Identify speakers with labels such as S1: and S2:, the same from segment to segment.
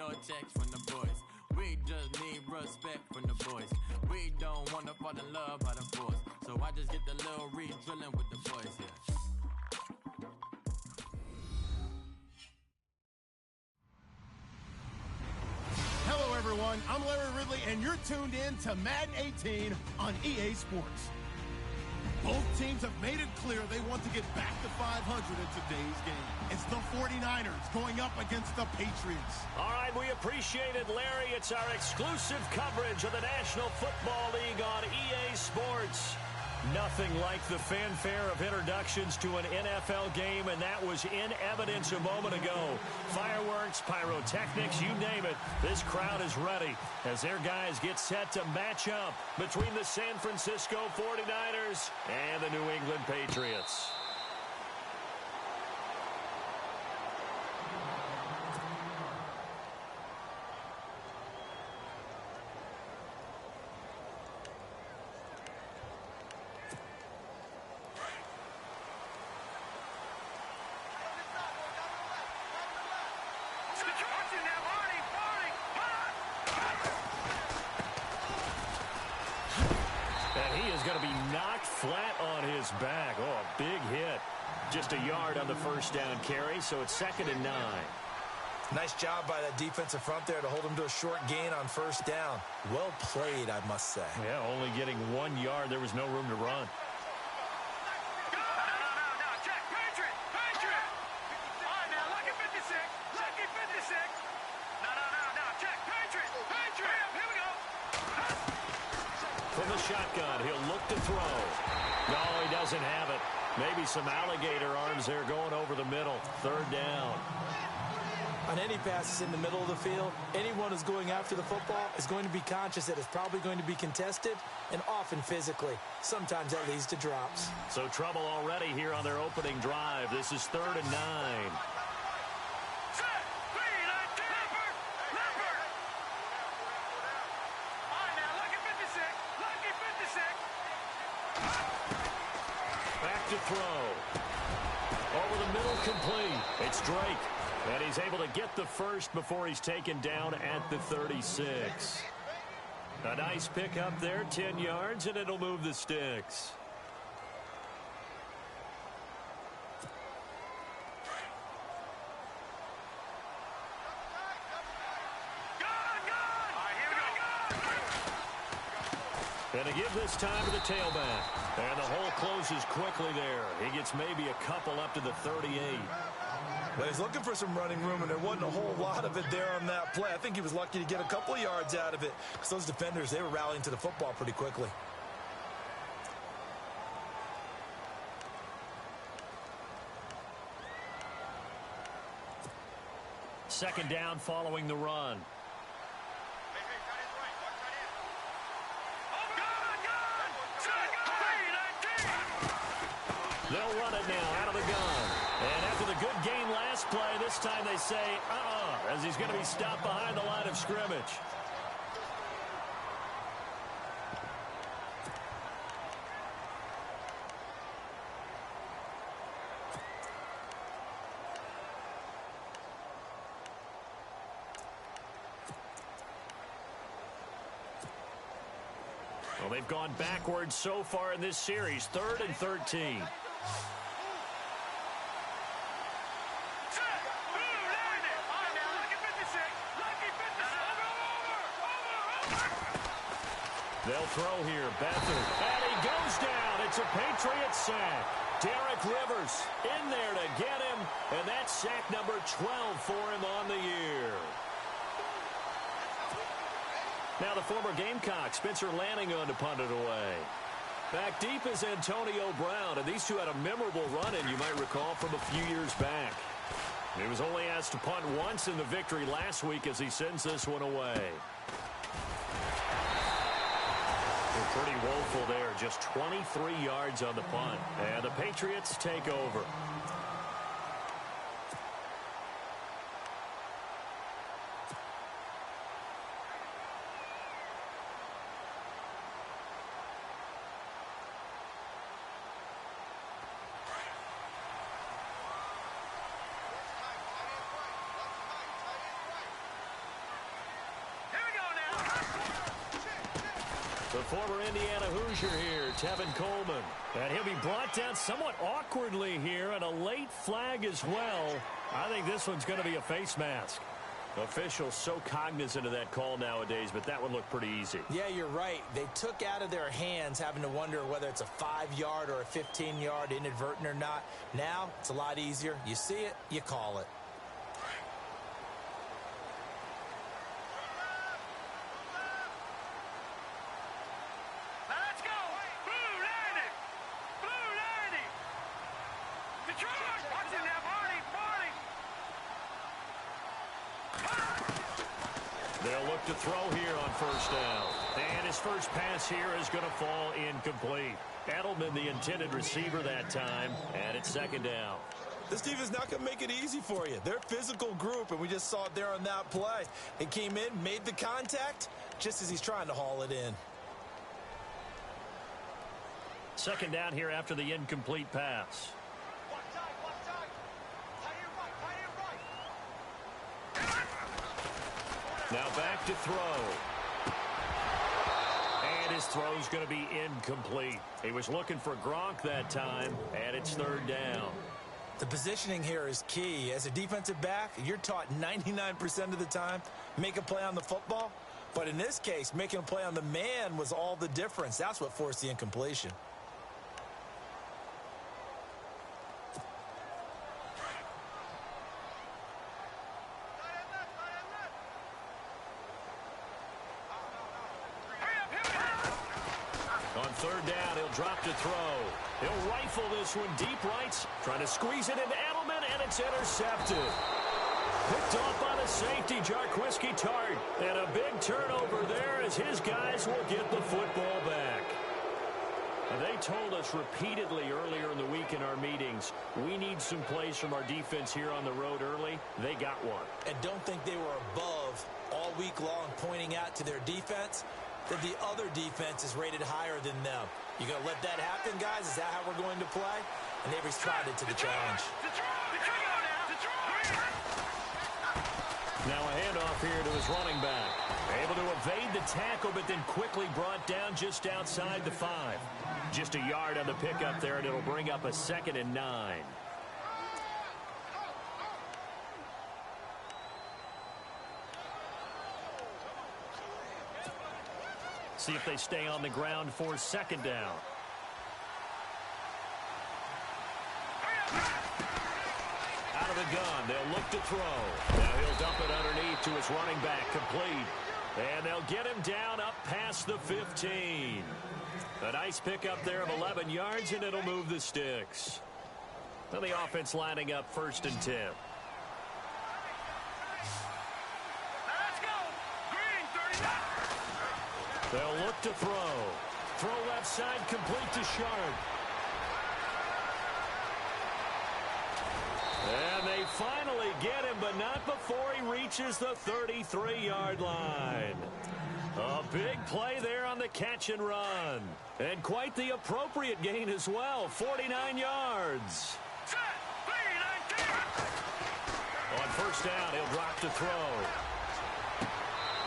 S1: no text from the boys. We just need respect from the boys. We don't wanna fall in love by the force. So I just get the little re-drilling with the boys, yeah.
S2: Hello, everyone. I'm Larry Ridley, and you're tuned in to Madden 18 on EA Sports. Both teams have made it clear they want to get back to 500 in today's game. It's the 49ers going up against the Patriots.
S3: All right, we appreciate it, Larry. It's our exclusive coverage of the National Football League on EA Sports. Nothing like the fanfare of introductions to an NFL game, and that was in evidence a moment ago. Fireworks, pyrotechnics, you name it. This crowd is ready as their guys get set to match up between the San Francisco 49ers and the New England Patriots. Going to be knocked flat on his back. Oh, a big hit. Just a yard on the first down carry, so it's 2nd and 9.
S4: Nice job by that defensive front there to hold him to a short gain on first down. Well played, I must say.
S3: Yeah, only getting 1 yard. There was no room to run. From the shotgun, he'll look to throw. No, he doesn't have it. Maybe some alligator arms there going over the middle. 3rd down.
S4: On any passes in the middle of the field, anyone who's going after the football is going to be conscious that it's probably going to be contested, and often physically. Sometimes that leads to drops.
S3: So trouble already here on their opening drive. This is 3rd and 9. To throw. Over the middle, complete. It's Drake. And he's able to get the first before he's taken down at the 36. A nice pickup there, 10 yards, and it'll move the sticks. And to give this time to the tailback. And the hole closes quickly there. He gets maybe a couple up to the 38.
S4: Well, he's looking for some running room, and there wasn't a whole lot of it there on that play. I think he was lucky to get a couple of yards out of it because those defenders, they were rallying to the football pretty quickly.
S3: Second down following the run. They'll run it now out of the gun. And after the good gain last play, this time they say, as he's going to be stopped behind the line of scrimmage. Well, they've gone backwards so far in this series. 3rd and 13. They'll throw here. Beathard. And he goes down. It's a Patriot sack. Derek Rivers in there to get him. And that's sack number 12 for him on the year. Now the former Gamecock, Spencer Lanning, on to punt it away. Back deep is Antonio Brown, and these two had a memorable run-in, you might recall, from a few years back. He was only asked to punt once in the victory last week as he sends this one away. They're pretty woeful there, just 23 yards on the punt, and the Patriots take over. The former Indiana Hoosier here, Tevin Coleman. And he'll be brought down somewhat awkwardly here, and a late flag as well. I think this one's going to be a face mask. Officials so cognizant of that call nowadays, but that would look pretty easy.
S4: Yeah, you're right. They took out of their hands having to wonder whether it's a 5-yard or a 15-yard inadvertent or not. Now, it's a lot easier. You see it, you call it.
S5: Let's go! Blue 90! Blue 90! Detroit! Watch it now, Barney! Barney!
S3: They'll look to throw here on first down. And his first pass here is going to fall incomplete. Edelman, the intended receiver that time, and it's second down.
S4: This defense not going to make it easy for you. They're a physical group, and we just saw it there on that play. He came in, made the contact, just as he's trying to haul it in.
S3: Second down here after the incomplete pass. Now back to throw. And his throw's going to be incomplete. He was looking for Gronk that time, and it's third down.
S4: The positioning here is key. As a defensive back, you're taught 99% of the time, make a play on the football. But in this case, making a play on the man was all the difference. That's what forced the incompletion.
S3: On third down, he'll drop to throw. He'll rifle this one deep right, trying to squeeze it into Edelman, and it's intercepted. Picked off by the safety, Jarquiski Tart. And a big turnover there as his guys will get the football back. Now, they told us repeatedly earlier in the week in our meetings, we need some plays from our defense here on the road early. They got one.
S4: And don't think they were above all week long pointing out to their defense that the other defense is rated higher than them. You going to let that happen, guys? Is that how we're going to play? And they responded to the challenge.
S3: Now a handoff here to his running back. Able to evade the tackle, but then quickly brought down just outside the 5. Just a yard on the pickup there, and it'll bring up a 2nd and 9. See if they stay on the ground for second down. Out of the gun, they'll look to throw. Now he'll dump it underneath to his running back, complete. And they'll get him down up past the 15. A nice pickup there of 11 yards, and it'll move the sticks. Now the offense lining up 1st and 10. They'll look to throw. Throw left side, complete to Sharp. And they finally get him, but not before he reaches the 33-yard line. A big play there on the catch and run. And quite the appropriate gain as well, 49 yards. On first down, he'll drop to throw.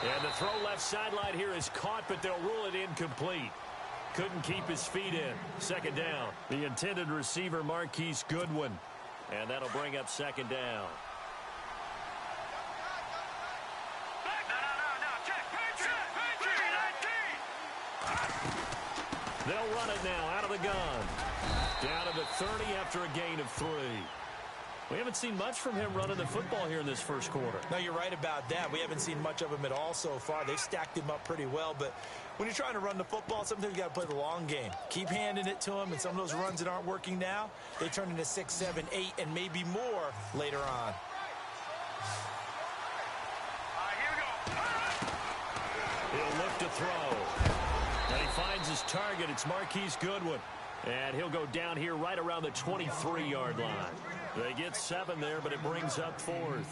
S3: And the throw left sideline here is caught, but they'll rule it incomplete. Couldn't keep his feet in. Second down. The intended receiver, Marquise Goodwin. And that'll bring up second down. They'll run it now out of the gun. Down to the 30 after a gain of 3. We haven't seen much from him running the football here in this first quarter.
S4: No, you're right about that. We haven't seen much of him at all so far. They've stacked him up pretty well, but when you're trying to run the football, sometimes you got to play the long game. Keep handing it to him, and some of those runs that aren't working now, they turn into 6, 7, 8, and maybe more later on.
S3: He'll look to throw. And he finds his target. It's Marquise Goodwin. And he'll go down here right around the 23-yard line. They get 7 there, but it brings up 4th.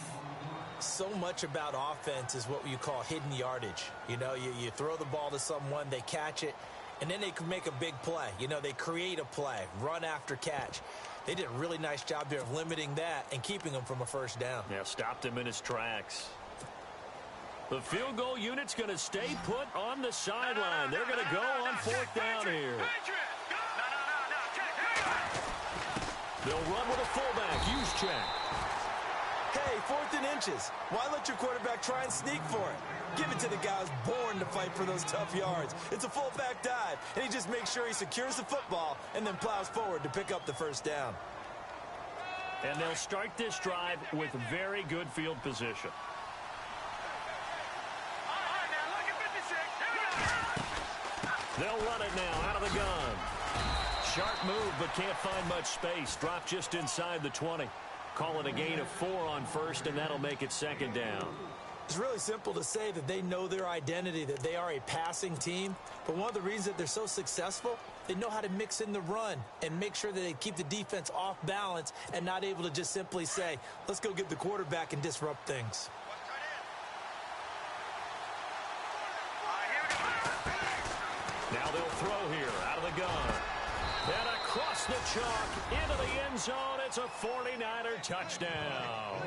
S4: So much about offense is what you call hidden yardage. You know, you throw the ball to someone, they catch it, and then they can make a big play. You know, they create a play, run after catch. They did a really nice job there of limiting that and keeping him from a first down.
S3: Yeah, stopped him in his tracks. The field goal unit's going to stay put on the sideline. They're going to go on fourth down here. They'll run with a fullback. Use check.
S4: Hey, 4th and inches. Why let your quarterback try and sneak for it? Give it to the guy who's born to fight for those tough yards. It's a fullback dive, and he just makes sure he secures the football and then plows forward to pick up the first down.
S3: And they'll start this drive with very good field position. They'll run it now out of the gun. Sharp move, but can't find much space. Drop just inside the 20. Call it a gain of 4 on first, and that'll make it second down.
S4: It's really simple to say that they know their identity, that they are a passing team. But one of the reasons that they're so successful, they know how to mix in the run and make sure that they keep the defense off balance and not able to just simply say, let's go get the quarterback and disrupt things.
S3: Now they'll throw here out of the gun. And across the chalk into the end zone. It's a 49er touchdown.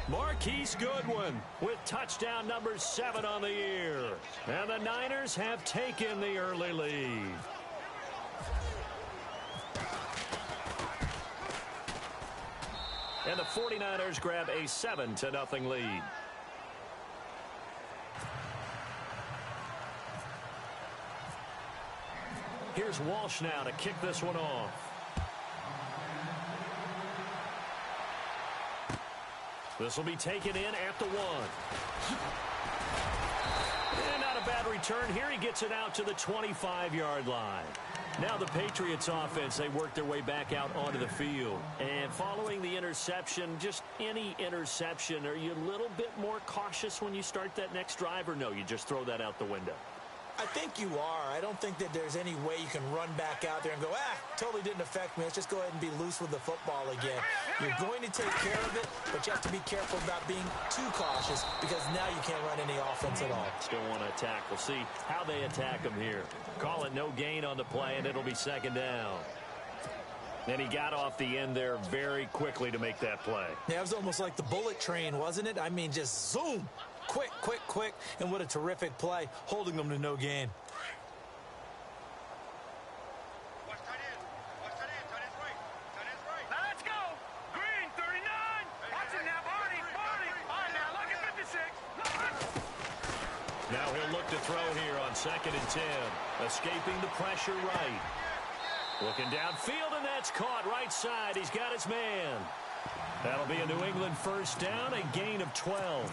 S3: Marquise Goodwin with touchdown number 7 on the year. And the Niners have taken the early lead. And the 49ers grab a 7-0 lead. Here's Walsh now to kick this one off. This will be taken in at the 1. And not a bad return here. He gets it out to the 25-yard line. Now the Patriots offense, they work their way back out onto the field. And following the interception, just any interception, are you a little bit more cautious when you start that next drive, or no, you just throw that out the window?
S4: I think you are. I don't think that there's any way you can run back out there and go, totally didn't affect me. Let's just go ahead and be loose with the football again. You're going to take care of it, but you have to be careful about being too cautious because now you can't run any offense at all.
S3: Still want to attack. We'll see how they attack him here. Call it no gain on the play, and it'll be second down. And he got off the end there very quickly to make that play.
S4: Yeah, it was almost like the bullet train, wasn't it? I mean, just zoom. Quick, quick, quick, and what a terrific play, holding them to no gain.
S5: Let's go! Green, 39! Watch it now, Barney! All right, now, look at 56!
S3: Now he'll look to throw here on 2nd and 10. Escaping the pressure right. Looking downfield, and that's caught right side. He's got his man. That'll be a New England first down, a gain of 12.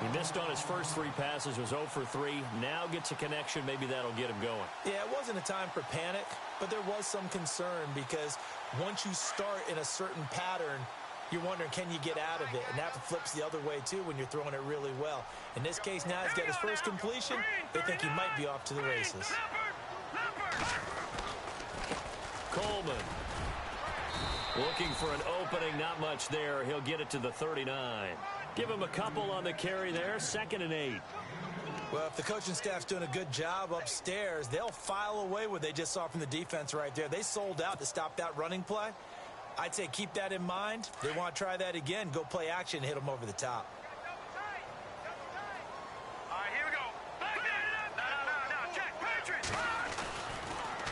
S3: He missed on his first 3 passes, was 0 for 3. Now gets a connection. Maybe that'll get him going.
S4: Yeah, it wasn't a time for panic, but there was some concern because once you start in a certain pattern, you're wondering, can you get out of it? And that flips the other way, too, when you're throwing it really well. In this case, now he's got his first completion. They think he might be off to the races.
S3: Coleman looking for an opening. Not much there. He'll get it to the 39. Give him a couple on the carry there. 2nd and 8.
S4: Well, if the coaching staff's doing a good job upstairs, they'll file away what they just saw from the defense right there. They sold out to stop that running play. I'd say keep that in mind. They want to try that again. Go play action and hit them over the top.
S5: All right, here we go. No, check. Patriots.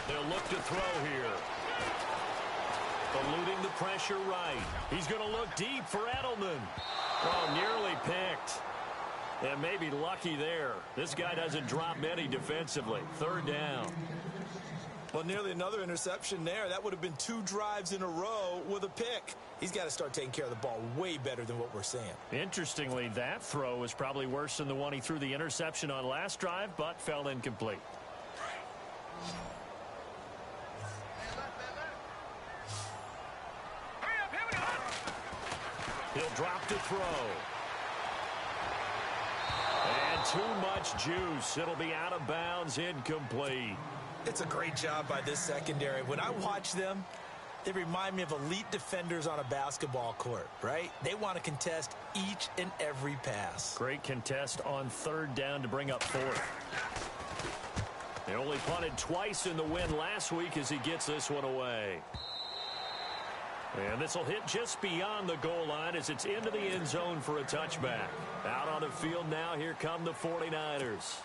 S3: They'll look to throw here. Eluding the pressure right. He's going to look deep for Edelman. Oh, nearly picked. And maybe lucky there. This guy doesn't drop many defensively. 3rd down.
S4: Well, nearly another interception there. That would have been 2 drives in a row with a pick. He's got to start taking care of the ball way better than what we're seeing.
S3: Interestingly, that throw was probably worse than the one he threw the interception on last drive, but fell incomplete. He'll drop to throw. And too much juice. It'll be out of bounds, incomplete.
S4: It's a great job by this secondary. When I watch them, they remind me of elite defenders on a basketball court, right? They want to contest each and every pass.
S3: Great contest on 3rd down to bring up 4th. They only punted twice in the win last week as he gets this one away. And this will hit just beyond the goal line as it's into the end zone for a touchback. Out on the field now, here come the 49ers.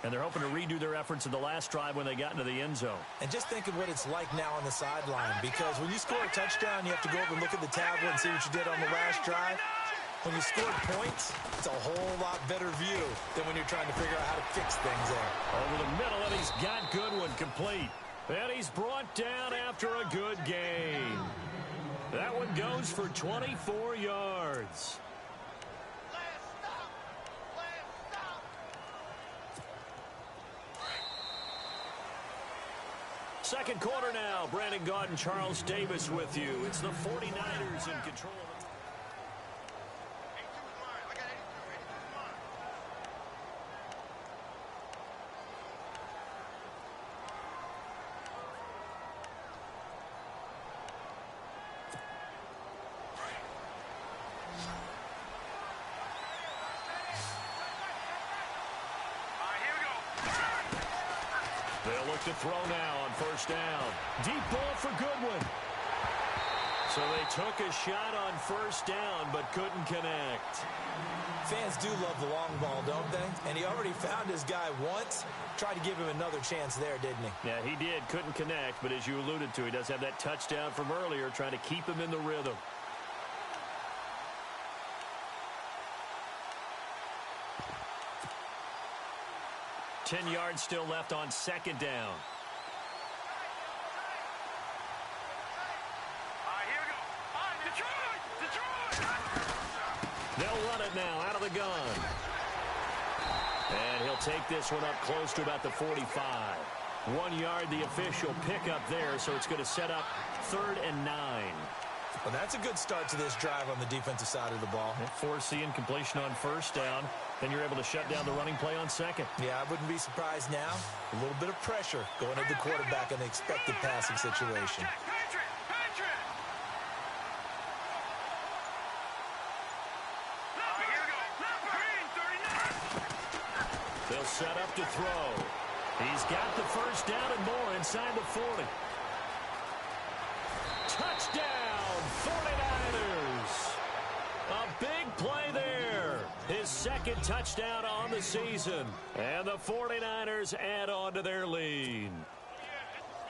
S3: And they're hoping to redo their efforts in the last drive when they got into the end zone.
S4: And just think of what it's like now on the sideline, because when you score a touchdown, you have to go over and look at the tablet and see what you did on the last drive. When you scored points, it's a whole lot better view than when you're trying to figure out how to fix things there.
S3: Over the middle, and he's got Goodwin complete. And he's brought down after a good gain. That one goes for 24 yards. Second quarter now. Brandon Gaudin and Charles Davis with you. It's the 49ers in control of it. They'll look to throw now on first down. Deep ball for Goodwin. So they took a shot on first down but couldn't connect.
S4: Fans do love the long ball, don't they? And he already found his guy once. Tried to give him another chance there, didn't he?
S3: Yeah, he did. Couldn't connect, but as you alluded to, he does have that touchdown from earlier, trying to keep him in the rhythm. Ten yards still left on second down.
S5: Here we go. Detroit!
S3: They'll run it now out of the gun. And he'll take this one up close to about the 45. 1 yard, the official pickup there, so it's going to set up 3rd and 9.
S4: Well, that's a good start to this drive on the defensive side of the ball.
S3: Forcing completion on first down. Then you're able to shut down the running play on second.
S4: Yeah, I wouldn't be surprised now. A little bit of pressure going at the quarterback in the expected passing situation.
S3: They'll set up to throw. He's got the first down and more inside the 40. Touchdown, 49ers. A big play there. His second touchdown on the season. And the 49ers add on to their lead.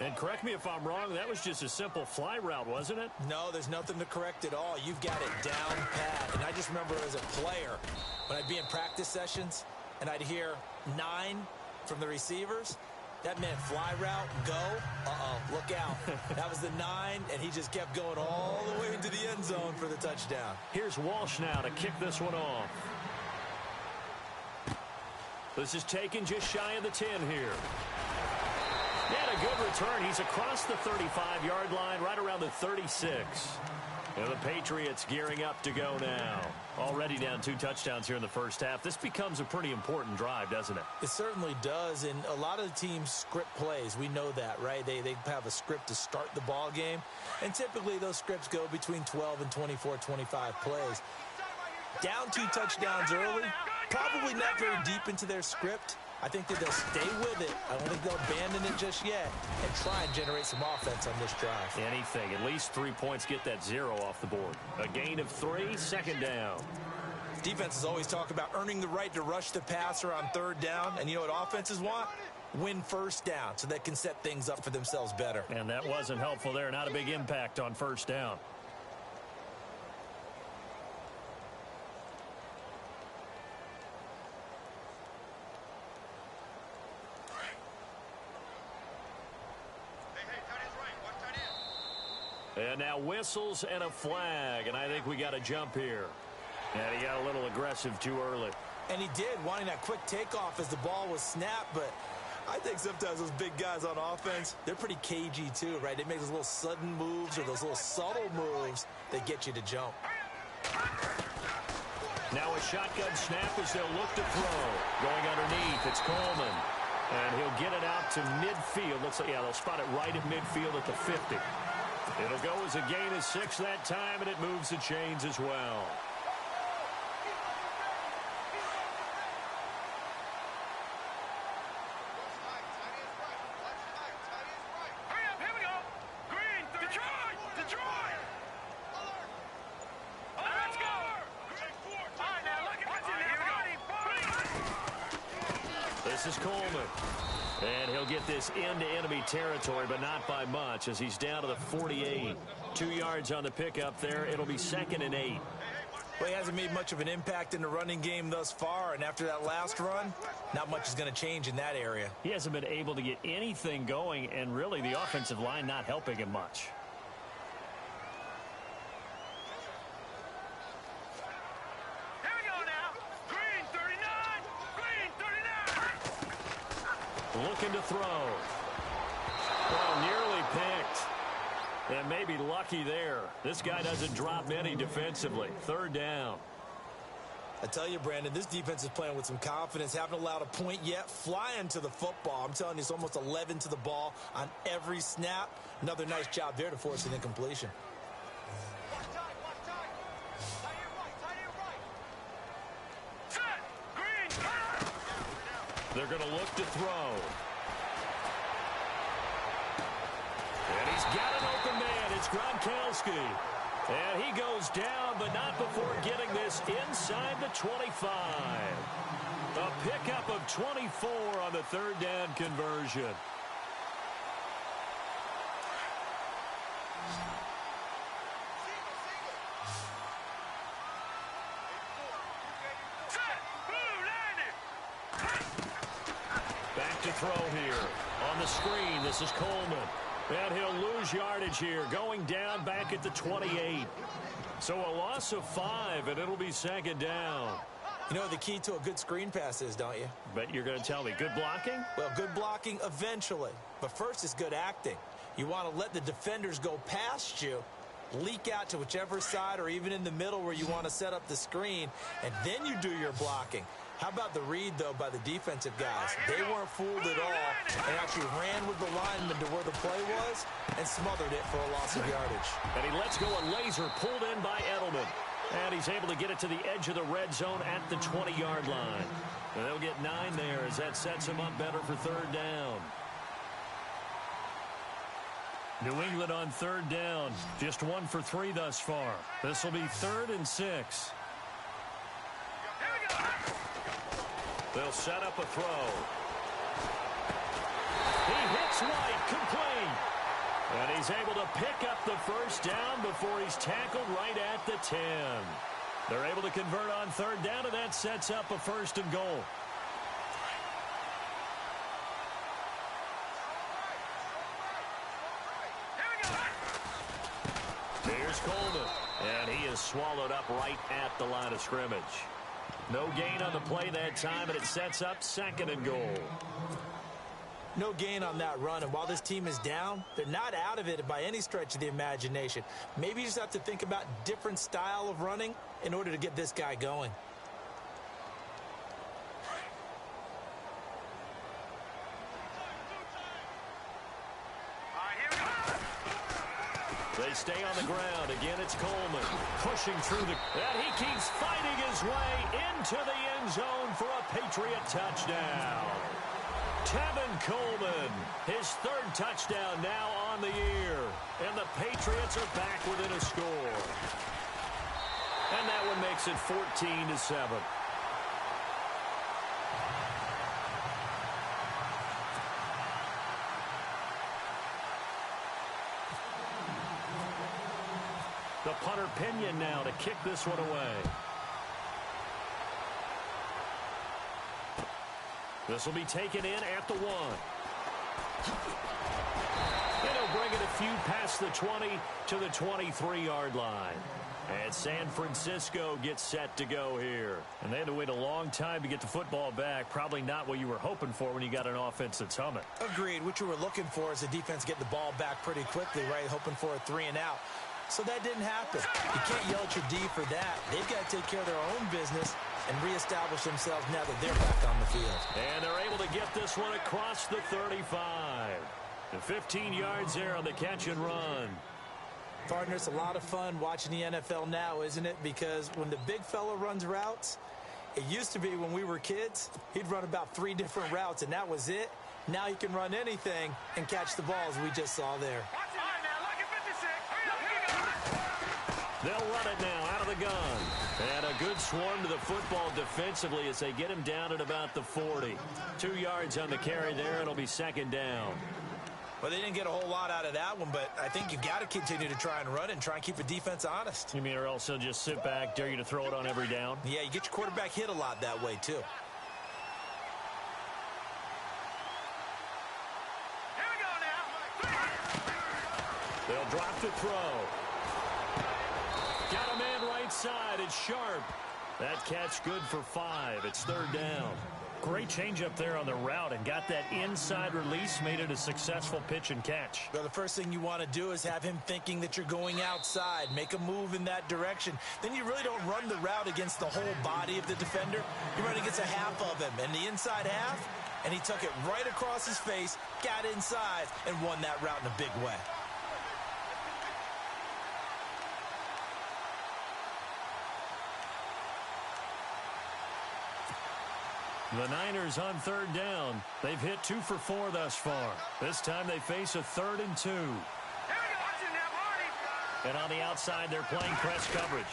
S3: And correct me if I'm wrong, that was just a simple fly route, wasn't it?
S4: No, there's nothing to correct at all. You've got it down pat. And I just remember as a player, when I'd be in practice sessions and I'd hear 9 from the receivers, that meant fly route, go, look out. That was the 9, and he just kept going all the way into the end zone for the touchdown.
S3: Here's Walsh now to kick this one off. This is taken just shy of the 10 here. And a good return. He's across the 35-yard line, right around the 36. And the Patriots gearing up to go now. Already down 2 touchdowns here in the first half. This becomes a pretty important drive, doesn't it?
S4: It certainly does, and a lot of the teams script plays. We know that, right? They have a script to start the ball game, and typically those scripts go between 12 and 24, 25 plays. Down 2 touchdowns early, probably not very deep into their script. I think that they'll stay with it. I don't think they'll abandon it just yet and try and generate some offense on this drive.
S3: Anything. At least 3 points, get that 0 off the board. A gain of 3, second down.
S4: Defenses always talk about earning the right to rush the passer on 3rd down. And you know what offenses want? Win first down so they can set things up for themselves better.
S3: And that wasn't helpful there. Not a big impact on first down. And now whistles and a flag, and I think we got a jump here. And he got a little aggressive too early.
S4: And he did, wanting that quick takeoff as the ball was snapped, but I think sometimes those big guys on offense, they're pretty cagey too, right? They make those little sudden moves or those little subtle moves that get you to jump.
S3: Now a shotgun snap as they'll look to throw. Going underneath, it's Coleman. And he'll get it out to midfield. Looks like, yeah, they'll spot it right at midfield at the 50. It'll go as a gain of 6 that time, and it moves the chains as well.
S5: Hurry up, here we go. Green, Detroit!
S3: This is Coleman. And he'll get this into enemy territory, but not by much, as he's down to the 48. 2 yards on the pickup there. It'll be 2nd and 8.
S4: Well, he hasn't made much of an impact in the running game thus far, and after that last run, not much is going to change in that area.
S3: He hasn't been able to get anything going, and really the offensive line not helping him much.
S5: Here we go now. Green 39. Green 39.
S3: Looking to throw. Oh, nearly picked. And maybe lucky there. This guy doesn't drop many defensively. 3rd down.
S4: I tell you, Brandon, this defense is playing with some confidence. Haven't allowed a point yet. Flying to the football. I'm telling you, it's almost 11 to the ball on every snap. Another nice job there to force an incompletion.
S3: They're going to look to throw. And he's got an open man. It's Gronkowski. And he goes down, but not before getting this inside the 25. A pickup of 24 on the 3rd down conversion. Back to throw here. On the screen, this is Coleman. And he'll lose yardage here, going down back at the 28. So a loss of 5, and it'll be 2nd down.
S4: You know what the key to a good screen pass is, don't you?
S3: But you're going to tell me, good blocking?
S4: Well, good blocking eventually. But first is good acting. You want to let the defenders go past you, leak out to whichever side or even in the middle where you want to set up the screen, and then you do your blocking. How about the read, though, by the defensive guys? They weren't fooled at all and actually ran with the lineman to where the play was and smothered it for a loss of yardage.
S3: And he lets go a laser pulled in by Edelman. And he's able to get it to the edge of the red zone at the 20-yard line. And they'll get 9 there as that sets him up better for 3rd down. New England on 3rd down. Just 1 for 3 thus far. This will be 3rd and 6. They'll set up a throw. He hits White, complete. And he's able to pick up the 1st down before he's tackled right at the 10. They're able to convert on 3rd down, and that sets up a 1st and goal. Here's Coleman, and he is swallowed up right at the line of scrimmage. No gain on the play that time, and it sets up 2nd and goal.
S4: No gain on that run, and while this team is down, they're not out of it by any stretch of the imagination. Maybe you just have to think about different style of running in order to get this guy going.
S3: They stay on the ground. Again, it's Coleman pushing through the... And he keeps fighting his way into the end zone for a Patriot touchdown. Tevin Coleman, his 3rd touchdown now on the year. And the Patriots are back within a score. And that one makes it 14-7. The punter Pinion now to kick this one away. This will be taken in at the 1. And he'll bring it a few past the 20 to the 23-yard line. And San Francisco gets set to go here. And they had to wait a long time to get the football back. Probably not what you were hoping for when you got an offense that's humming.
S4: Agreed. What you were looking for is the defense getting the ball back pretty quickly, right? Hoping for a 3 and out. So that didn't happen. You can't yell at your D for that. They've got to take care of their own business and reestablish themselves now that they're back on the field.
S3: And they're able to get this one across the 35. The 15 yards there on the catch and run.
S4: Partner, it's a lot of fun watching the NFL now, isn't it? Because when the big fella runs routes, it used to be when we were kids, he'd run about 3 different routes, and that was it. Now he can run anything and catch the balls we just saw there.
S3: They'll run it now out of the gun. And a good swarm to the football defense. offensively as they get him down at about the 40. 2 yards on the carry there. It'll be second down.
S4: Well, they didn't get a whole lot out of that one, but I think you've got to continue to try and run it and try and keep the defense honest.
S3: You mean or else they'll just sit back, dare you to throw it on every down?
S4: Yeah, you get your quarterback hit a lot that way, too.
S5: Here we go now.
S3: They'll drop to throw. Got a man right side. It's Sharp. That catch good for 5. It's third down. Great change up there on the route and got that inside release, made it a successful pitch and catch.
S4: Well, the first thing you want to do is have him thinking that you're going outside, make a move in that direction. Then you really don't run the route against the whole body of the defender. You run against a half of him, and the inside half, and he took it right across his face, got inside, and won that route in a big way.
S3: The Niners on third down. They've hit 2 for 4 thus far. This time they face a 3rd and 2.
S5: Here we go. Watch it now, Marty.
S3: And on the outside, they're playing press coverage.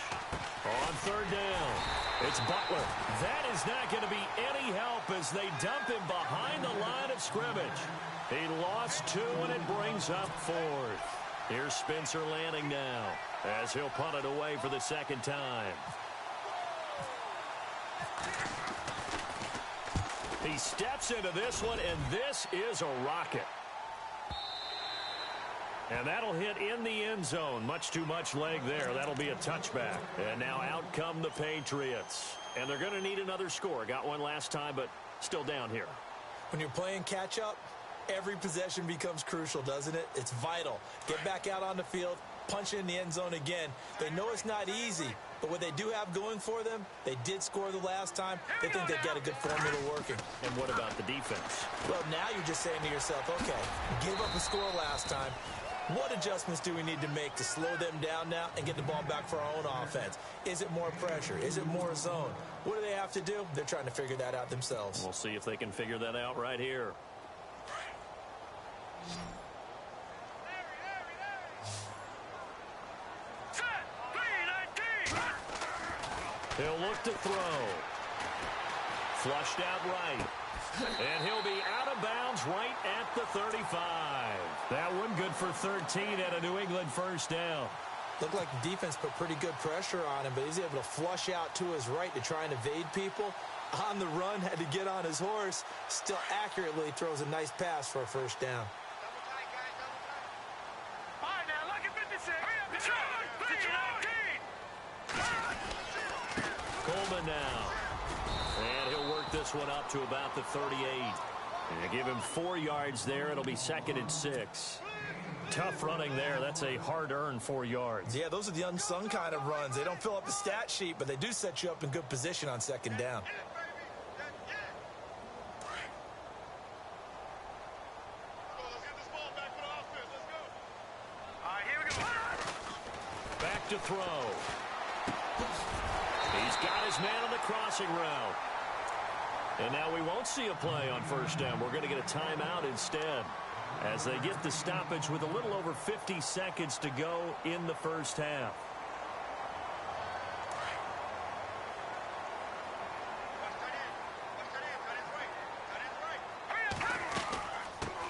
S3: On third down, it's Butler. That is not going to be any help as they dump him behind the line of scrimmage. He lost 2, and it brings up 4th. Here's Spencer Lanning now as he'll punt it away for the second time. He steps into this one, and this is a rocket. And that'll hit in the end zone. Much too much leg there. That'll be a touchback. And now out come the Patriots. And they're going to need another score. Got one last time, but still down here.
S4: When you're playing catch-up, every possession becomes crucial, doesn't it? It's vital. Get back out on the field, punch in the end zone again. They know it's not easy, but what they do have going for them, they did score the last time. They think they've got a good formula working.
S3: And what about the defense?
S4: Well, now you're just saying to yourself, okay, give up a score last time. What adjustments do we need to make to slow them down now and get the ball back for our own offense? Is it more pressure? Is it more zone? What do they have to do? They're trying to figure that out themselves.
S3: We'll see if they can figure that out right here. He'll look to throw. Flushed out right. And he'll be out of bounds right at the 35. That one good for 13 at a New England first down.
S4: Looked like the defense put pretty good pressure on him, but he's able to flush out to his right to try and evade people. On the run, had to get on his horse. Still accurately throws a nice pass for a first down.
S5: All right, now, look at 56.
S3: Coleman now. And he'll work this one up to about the 38. And give him 4 yards there. It'll be 2nd and 6. Tough running there. That's a hard-earned 4 yards.
S4: Yeah, those are the unsung kind of runs. They don't fill up the stat sheet, but they do set you up in good position on second down.
S3: Back to throw. He's got his man on the crossing route. And now we won't see a play on first down. We're going to get a timeout instead as they get the stoppage with a little over 50 seconds to go in the first half.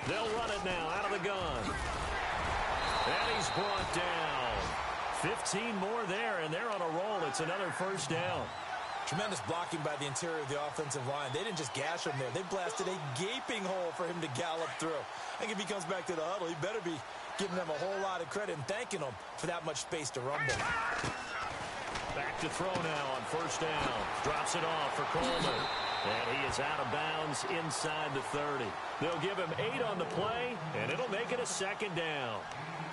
S3: They'll run it now out of the gun. And he's brought down. 15 more there, and they're on a roll. It's another first down.
S4: Tremendous blocking by the interior of the offensive line. They didn't just gash him there. They blasted a gaping hole for him to gallop through. I think if he comes back to the huddle, he better be giving them a whole lot of credit and thanking them for that much space to rumble.
S3: Back to throw now on first down. Drops it off for Coleman. And he is out of bounds inside the 30. They'll give him 8 on the play, and it'll make it a second down.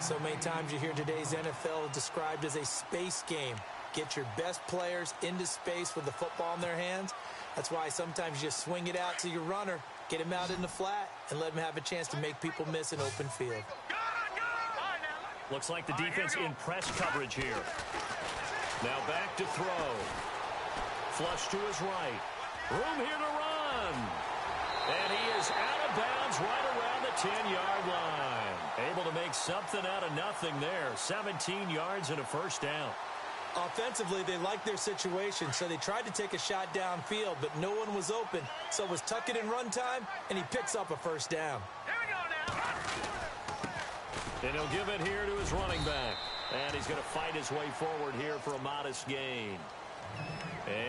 S4: So many times you hear today's NFL described as a space game. Get your best players into space with the football in their hands. That's why sometimes you just swing it out to your runner, get him out in the flat, and let him have a chance to make people miss an open field.
S3: Looks like the defense in press coverage here. Now back to throw. Flush to his right. Room here to run. And he is out of bounds right around the 10-yard line. Able to make something out of nothing there. 17 yards and a first down.
S4: Offensively, they liked their situation, so they tried to take a shot downfield, but no one was open. So it was tuck it in run time, and he picks up a first down.
S5: Here we go now.
S3: And he'll give it here to his running back. And he's going to fight his way forward here for a modest gain.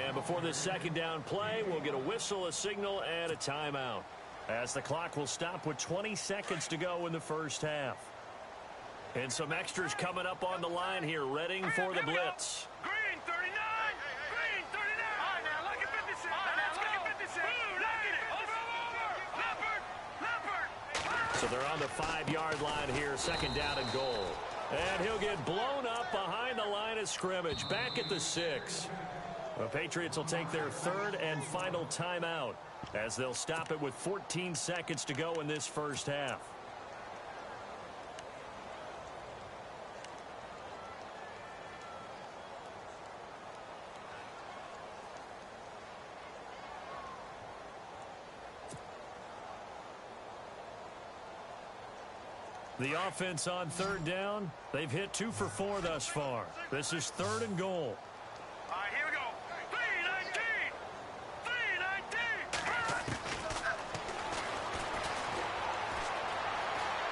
S3: And before this second down play, we'll get a whistle, a signal, and a timeout, as the clock will stop with 20 seconds to go in the first half. And some extras coming up on the line here, readying for the blitz.
S5: Green 39. Green 39. All right, now look at 56. All right, now look at 56. Blue, look at it. Over. Leopard.
S3: So they're on the 5-yard line here, second down and goal. And he'll get blown up behind the line of scrimmage, back at the 6. The Patriots will take their third and final timeout, as they'll stop it with 14 seconds to go in this first half. The offense on third down, they've hit 2 for 4 thus far. This is third and goal.
S5: All right, here we go. 319. 319.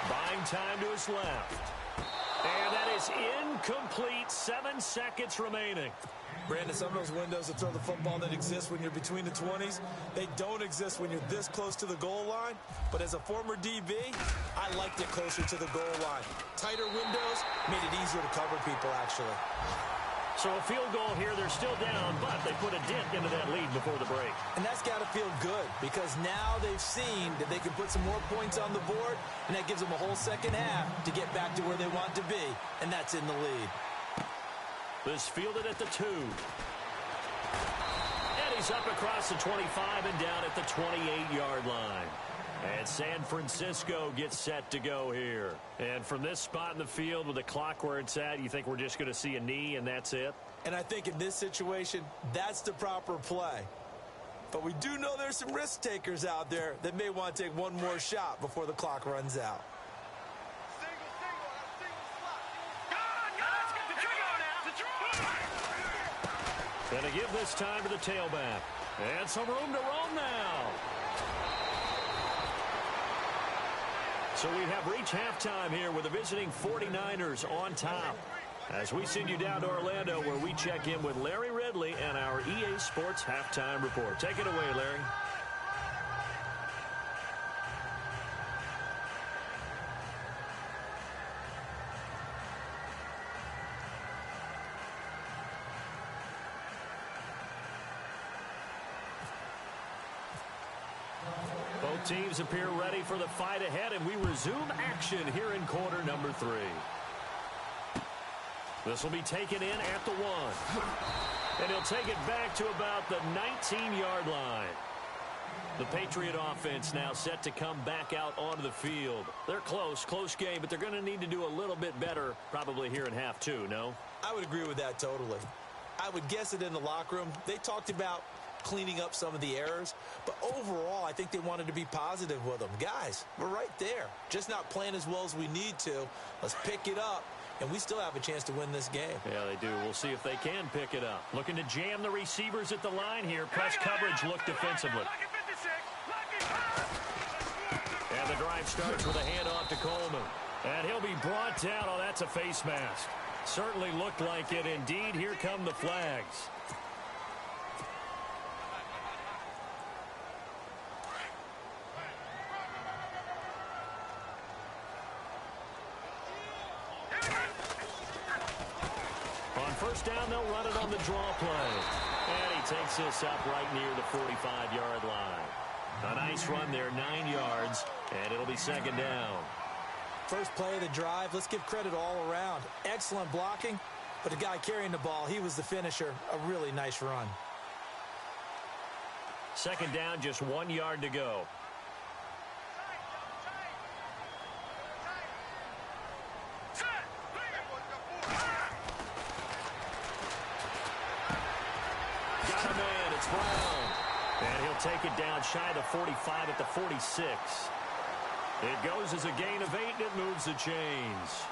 S3: Buying time to his left. And that is incomplete. 7 seconds remaining.
S4: Brandon, some of those windows to throw the football that exist when you're between the 20s, they don't exist when you're this close to the goal line. But as a former DB, I liked it closer to the goal line. Tighter windows made it easier to cover people, actually.
S3: So a field goal here, they're still down, but they put a dent into that lead before the break.
S4: And that's got to feel good, because now they've seen that they can put some more points on the board, and that gives them a whole second half to get back to where they want to be, and that's in the lead.
S3: This fielded at the 2. And he's up across the 25 and down at the 28-yard line. And San Francisco gets set to go here. And from this spot in the field with the clock where it's at, you think we're just going to see a knee and that's it?
S4: And I think in this situation, that's the proper play. But we do know there's some risk takers out there that may want to take one more shot before the clock runs out.
S3: Gonna give this time to the tailback. And some room to roam now. So we have reached halftime here with the visiting 49ers on top, as we send you down to Orlando, where we check in with Larry Ridley and our EA Sports Halftime Report. Take it away, Larry. Both teams appear ready for the fight ahead, and we resume action here in quarter number 3. This will be taken in at the 1. And he'll take it back to about the 19-yard line. The Patriot offense now set to come back out onto the field. They're close game, but they're going to need to do a little bit better probably here in half 2, no?
S4: I would agree with that totally. I would guess it in the locker room. They talked about cleaning up some of the errors, but overall I think they wanted to be positive with them. Guys, we're right there, just not playing as well as we need to. Let's pick it up, and we still have a chance to win this game.
S3: Yeah, they do. We'll see if they can pick it up. Looking to jam the receivers at the line here. Press coverage, look defensively. And the drive starts with a handoff to Coleman, and he'll be brought down. Oh, that's a face mask. Certainly looked like it. Indeed, here come the flags. First down, they'll run it on the draw play. And he takes this up right near the 45-yard line. A nice run there, 9 yards, and it'll be second down.
S4: First play of the drive, let's give credit all around. Excellent blocking, but the guy carrying the ball, he was the finisher. A really nice run.
S3: Second down, just 1 yard to go. And he'll take it down shy of the 45 at the 46. It goes as a gain of 8, and it moves the chains.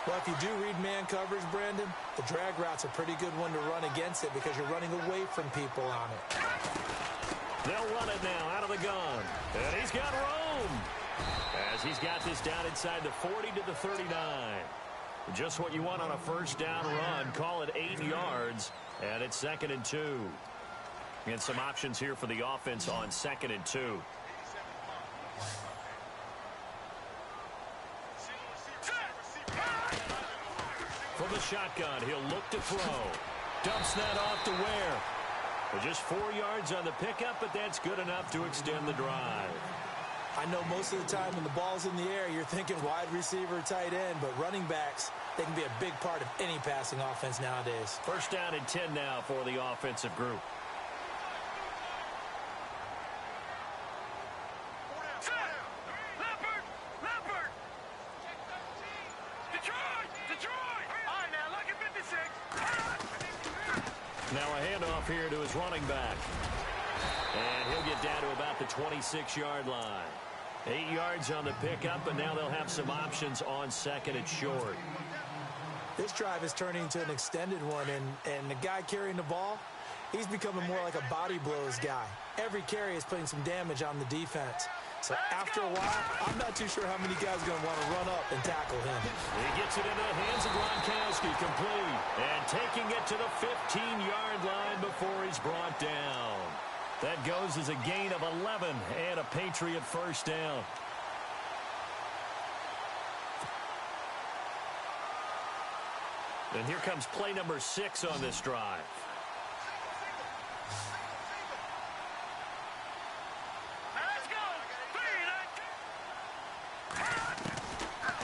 S4: Well, if you do read man coverage, Brandon, the drag route's a pretty good one to run against it because you're running away from people on it.
S3: They'll run it now out of the gun. And he's got room. As he's got this down inside the 40 to the 39. Just what you want on a first down run. Call it 8 yards. And it's 2nd and 2. And some options here for the offense on 2nd and 2. From the shotgun, he'll look to throw. Dumps that off to Ware. Well, just 4 yards on the pickup, but that's good enough to extend the drive.
S4: I know most of the time when the ball's in the air, you're thinking wide receiver, tight end, but running backs, they can be a big part of any passing offense nowadays.
S3: First down and 10 now for the offensive group. Now a handoff here to his running back. And he'll get down to about the 26-yard line. 8 yards on the pickup, and now they'll have some options on 2nd and short.
S4: This drive is turning into an extended one, and the guy carrying the ball, he's becoming more like a body blows guy. Every carry is putting some damage on the defense. So after a while, I'm not too sure how many guys are going to want to run up and tackle him.
S3: He gets it into the hands of Gronkowski, complete. And taking it to the 15-yard line before he's brought down. That goes as a gain of 11 and a Patriot first down. And here comes play number 6 on this drive.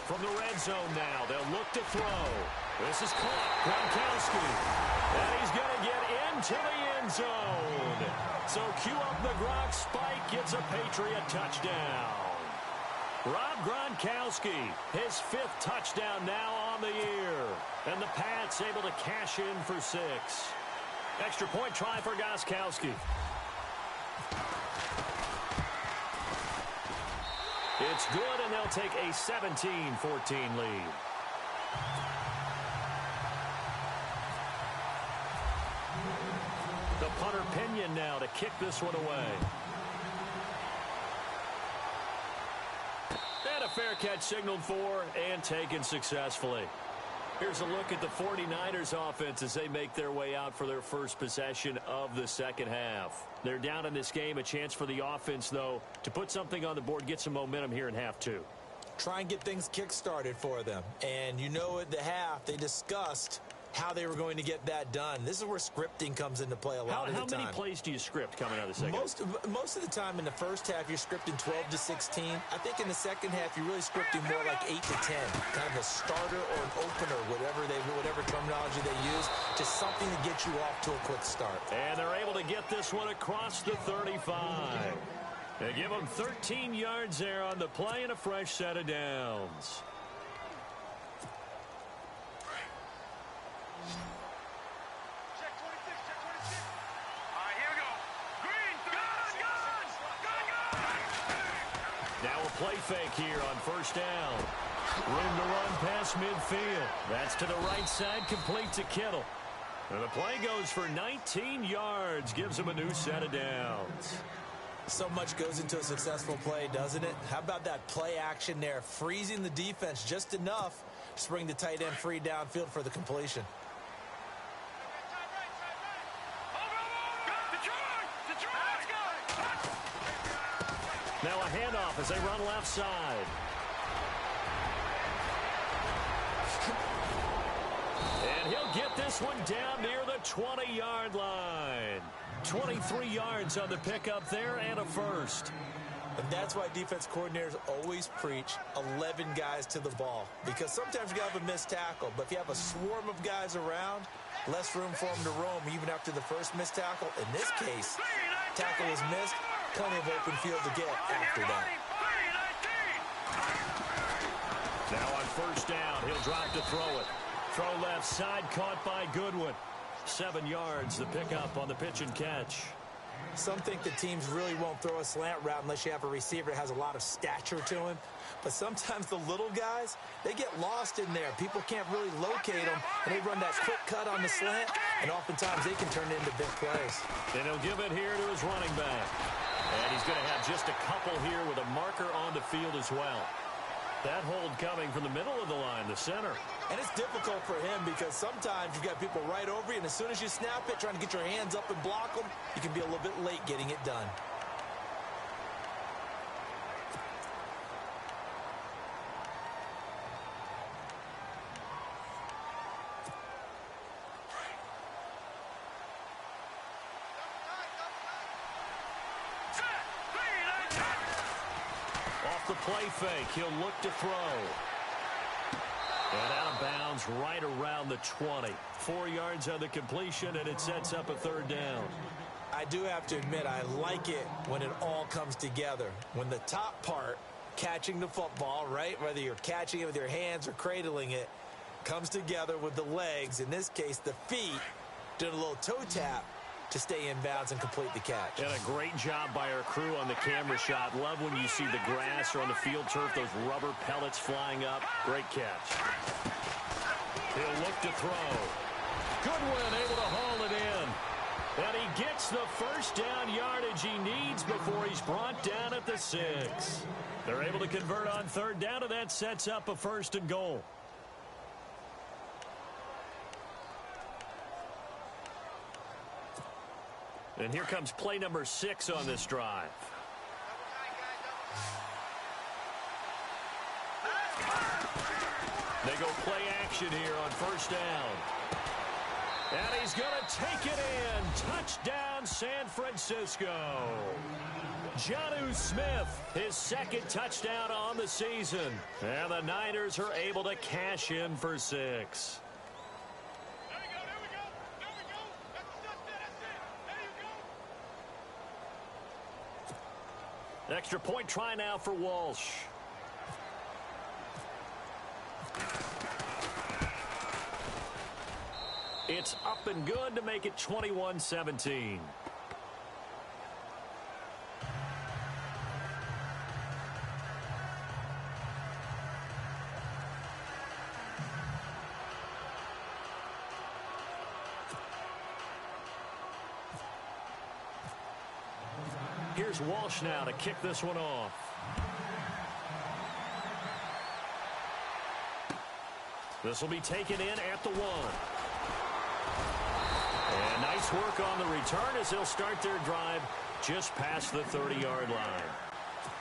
S3: From the red zone now, they'll look to throw. This is caught. Gronkowski. And he's going to get into the end zone. So cue up the Gronk spike, gets a Patriot touchdown. Rob Gronkowski, his 5th touchdown now on the year. And the Pats able to cash in for 6. Extra point try for Gronkowski. It's good, and they'll take a 17-14 lead. The punter Pinion now to kick this one away. And a fair catch signaled for and taken successfully. Here's a look at the 49ers offense as they make their way out for their first possession of the second half. They're down in this game. A chance for the offense, though, to put something on the board, get some momentum here in half 2.
S4: Try and get things kick-started for them. And you know at the half, they discussed how they were going to get that done. This is where scripting comes into play a lot of the time.
S3: How many plays do you script coming out of the second?
S4: Most of the time in the first half, you're scripting 12 to 16. I think in the second half, you're really scripting more like 8 to 10. Kind of a starter or an opener, whatever terminology they use. Just something to get you off to a quick start.
S3: And they're able to get this one across the 35. They give them 13 yards there on the play and a fresh set of downs. Play fake here on first down. Room to run past midfield. That's to the right side, complete to Kittle. And the play goes for 19 yards, gives him a new set of downs.
S4: So much goes into a successful play, doesn't it? How about that play action there, freezing the defense just enough to bring the tight end free downfield for the completion.
S3: Now a handoff as they run left side. And he'll get this one down near the 20-yard line. 23 yards on the pickup there and a first.
S4: And that's why defense coordinators always preach 11 guys to the ball. Because sometimes you got to have a missed tackle. But if you have a swarm of guys around, less room for them to roam even after the first missed tackle. In this case, tackle is missed. Plenty of open field to get after that.
S3: Now on first down, he'll drop to throw it. Throw left side, caught by Goodwin. 7 yards, the pickup on the pitch and catch.
S4: Some think the teams really won't throw a slant route unless you have a receiver that has a lot of stature to him. But sometimes the little guys, they get lost in there. People can't really locate them, and they run that quick cut on the slant, and oftentimes they can turn it into big plays.
S3: And he'll give it here to his running back. And he's going to have just a couple here with a marker on the field as well. That hold coming from the middle of the line, the center.
S4: And it's difficult for him because sometimes you've got people right over you, and as soon as you snap it, trying to get your hands up and block them, you can be a little bit late getting it done.
S3: The play fake. He'll look to throw. And out of bounds right around the 20. 4 yards on the completion, and it sets up a third down.
S4: I do have to admit, I like it when it all comes together. When the top part, catching the football, right, whether you're catching it with your hands or cradling it, comes together with the legs, in this case the feet, doing a little toe tap to stay in bounds and complete the catch.
S3: And a great job by our crew on the camera shot. Love when you see the grass or on the field turf, those rubber pellets flying up. Great catch. He'll look to throw. Goodwin able to haul it in. And he gets the first down yardage he needs before he's brought down at the 6. They're able to convert on third down, and that sets up a 1st and goal. And here comes play number 6 on this drive. They go play action here on 1st down. And he's going to take it in. Touchdown, San Francisco. Jonnu Smith, his 2nd touchdown on the season. And the Niners are able to cash in for 6. Extra point try now for Walsh. It's up and good to make it 21-17. Here's Walsh now to kick this one off. This will be taken in at the 1. And nice work on the return as they'll start their drive just past the 30-yard line.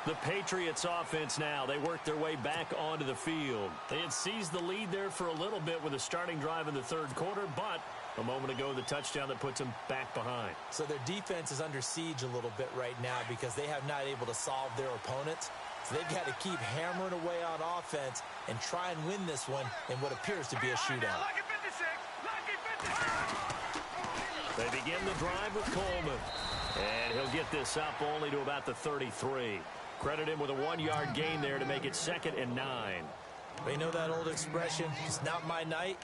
S3: The Patriots offense now, they work their way back onto the field. They had seized the lead there for a little bit with a starting drive in the 3rd quarter, but a moment ago, the touchdown that puts them back behind.
S4: So their defense is under siege a little bit right now because they have not able to solve their opponents. So they've got to keep hammering away on offense and try and win this one in what appears to be a shootout.
S3: They begin the drive with Coleman. And he'll get this up only to about the 33. Credit him with a 1-yard gain there to make it 2nd and 9.
S4: They know that old expression, it's not my night.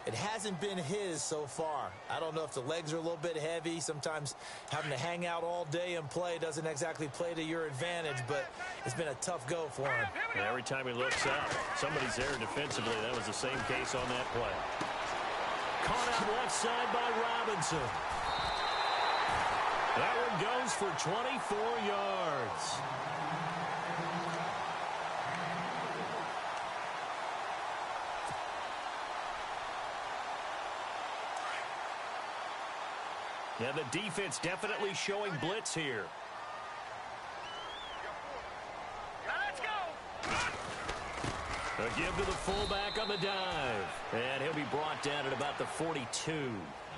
S4: It hasn't been his so far. I don't know if the legs are a little bit heavy. Sometimes having to hang out all day and play doesn't exactly play to your advantage, but it's been a tough go for him.
S3: And every time he looks up, somebody's there defensively. That was the same case on that play. Caught out left side by Robinson. That one goes for 24 yards. Yeah, the defense definitely showing blitz here.
S5: Let's go.
S3: A give to the fullback on the dive. And he'll be brought down at about the 42.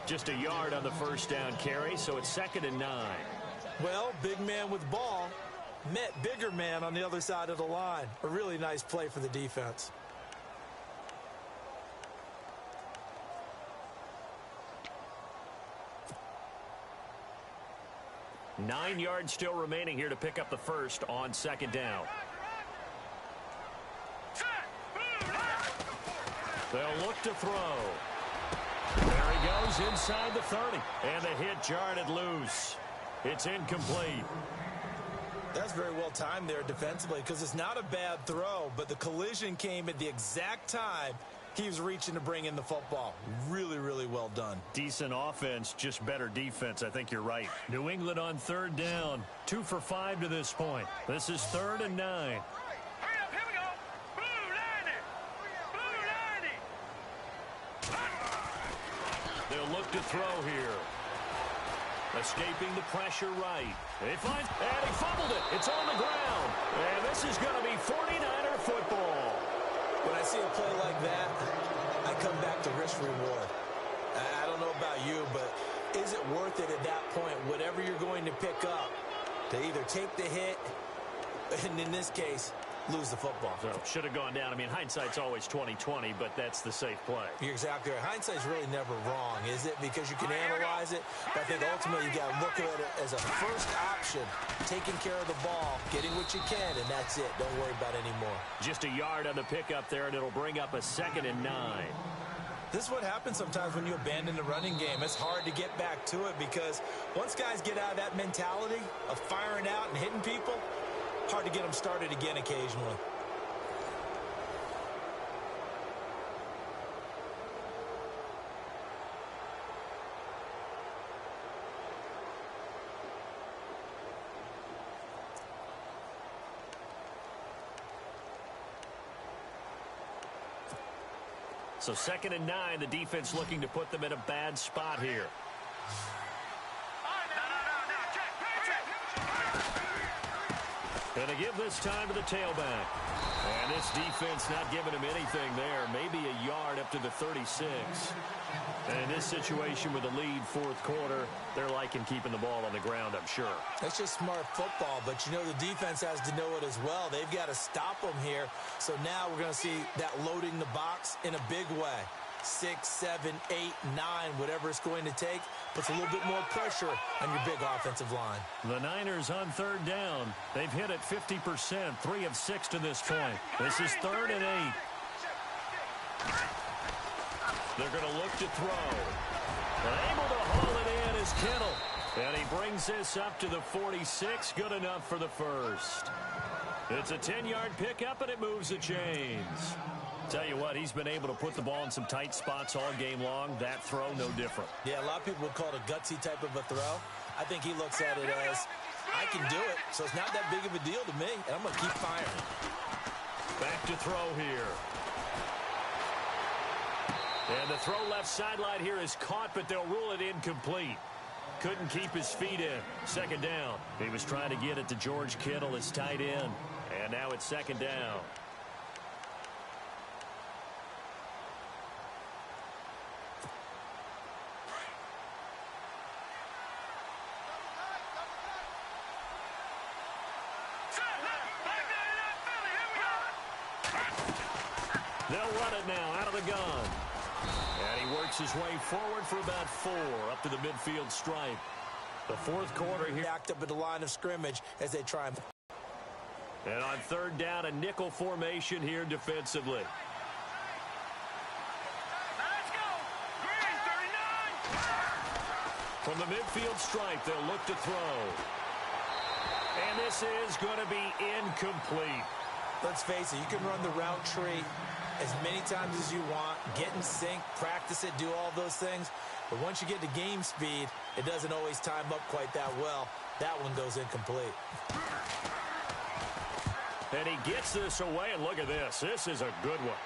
S3: Just a yard on the 1st down carry, so it's 2nd and 9.
S4: Well, big man with ball met bigger man on the other side of the line. A really nice play for the defense.
S3: Nine yards still remaining here to pick up the 1st on 2nd down. They'll look to throw. There he goes inside the 30. And the hit jarred it loose. It's incomplete.
S4: That's very well timed there defensively because it's not a bad throw, but the collision came at the exact time he was reaching to bring in the football. Really, really well done.
S3: Decent offense, just better defense. I think you're right. New England on third down. 2 for 5 to this point. This is 3rd and 9.
S5: Hurry up, here we go. Blue 90. Blue 90.
S3: They'll look to throw here. Escaping the pressure right. They find, and he fumbled it. It's on the ground. And this is going to be 49er football.
S4: When I see a play like that, I come back to risk reward. I don't know about you, but is it worth it at that point, whatever you're going to pick up, to either take the hit, and in this case, lose the football?
S3: So should have gone down. I mean, hindsight's always 20/20, but that's the safe play.
S4: You're exactly right. Hindsight's really never wrong, is it? Because you can analyze it, but I think ultimately you got to look at it as a first option, taking care of the ball, getting what you can, and that's it. Don't worry about it anymore.
S3: Just a yard on the pickup there, and it'll bring up a 2nd and 9.
S4: This is what happens sometimes when you abandon the running game. It's hard to get back to it because once guys get out of that mentality of firing out and hitting people, hard to get them started again occasionally.
S3: So 2nd and 9, the defense looking to put them in a bad spot here. And they give this time to the tailback. And this defense not giving him anything there. Maybe a yard up to the 36. And in this situation with a lead 4th quarter, they're liking keeping the ball on the ground, I'm sure.
S4: That's just smart football, but you know the defense has to know it as well. They've got to stop them here. So now we're going to see that loading the box in a big way. 6, 7, 8, 9, whatever it's going to take, puts a little bit more pressure on your big offensive line.
S3: The Niners on 3rd down. They've hit it 50%, 3 of 6 to this point. This is 3rd and 8. They're going to look to throw. And able to haul it in is Kittle. And he brings this up to the 46. Good enough for the first. It's a 10-yard pickup, and it moves the chains. Tell you what, he's been able to put the ball in some tight spots all game long. That throw, no different.
S4: Yeah, a lot of people would call it a gutsy type of a throw. I think he looks at it as, I can do it, so it's not that big of a deal to me, and I'm going to keep firing.
S3: Back to throw here. And the throw left sideline here is caught, but they'll rule it incomplete. Couldn't keep his feet in. 2nd down. He was trying to get it to George Kittle, his tight end. And now it's 2nd down. They'll run it now out of the gun. And he works his way forward for about 4 up to the midfield stripe. The 4th quarter here.
S4: Backed up at the line of scrimmage as they try.
S3: And on 3rd down, a nickel formation here defensively.
S5: Let's go. Green 39.
S3: From the midfield stripe, they'll look to throw. And this is going to be incomplete.
S4: Let's face it, you can run the route tree as many times as you want, get in sync, practice it, do all those things. But once you get to game speed, it doesn't always time up quite that well. That one goes incomplete.
S3: And he gets this away, and look at this. This is a good one.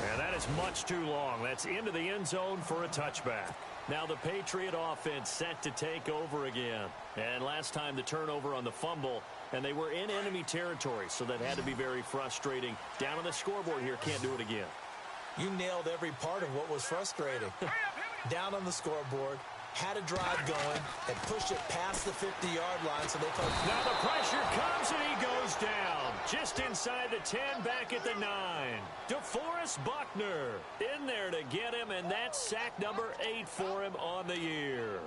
S3: And that is much too long. That's into the end zone for a touchback. Now the Patriot offense set to take over again. And last time the turnover on the fumble, and they were in enemy territory, so that had to be very frustrating. Down on the scoreboard here, can't do it again.
S4: You nailed every part of what was frustrating. Down on the scoreboard, had a drive going, and pushed it past the 50-yard line, so they thought...
S3: Now the pressure comes, and he goes down. Just inside the 10, back at the 9. DeForest Buckner in there to get him, and that's sack number 8 for him on the year.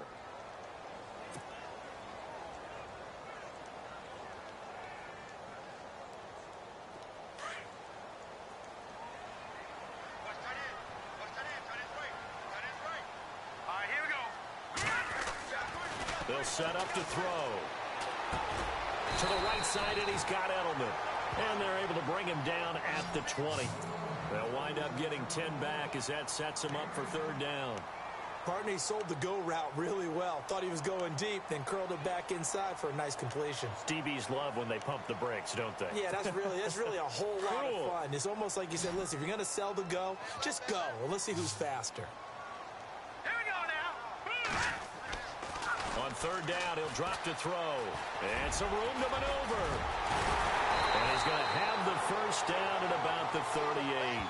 S5: All right, here we go.
S3: They'll set up to throw. To the right side, and he's got Edelman. And they're able to bring him down at the 20. They'll wind up getting 10 back as that sets him up for third down.
S4: Partner, he sold the go route really well. Thought he was going deep, then curled it back inside for a nice completion.
S3: DBs love when they pump the brakes, don't they?
S4: Yeah, that's really a whole lot of fun. It's almost like you said, listen, if you're going to sell the go, just go. Well, let's see who's faster.
S5: Here we go now.
S3: On third down, he'll drop to throw. And some room to maneuver. And he's going to have the first down at about the 38.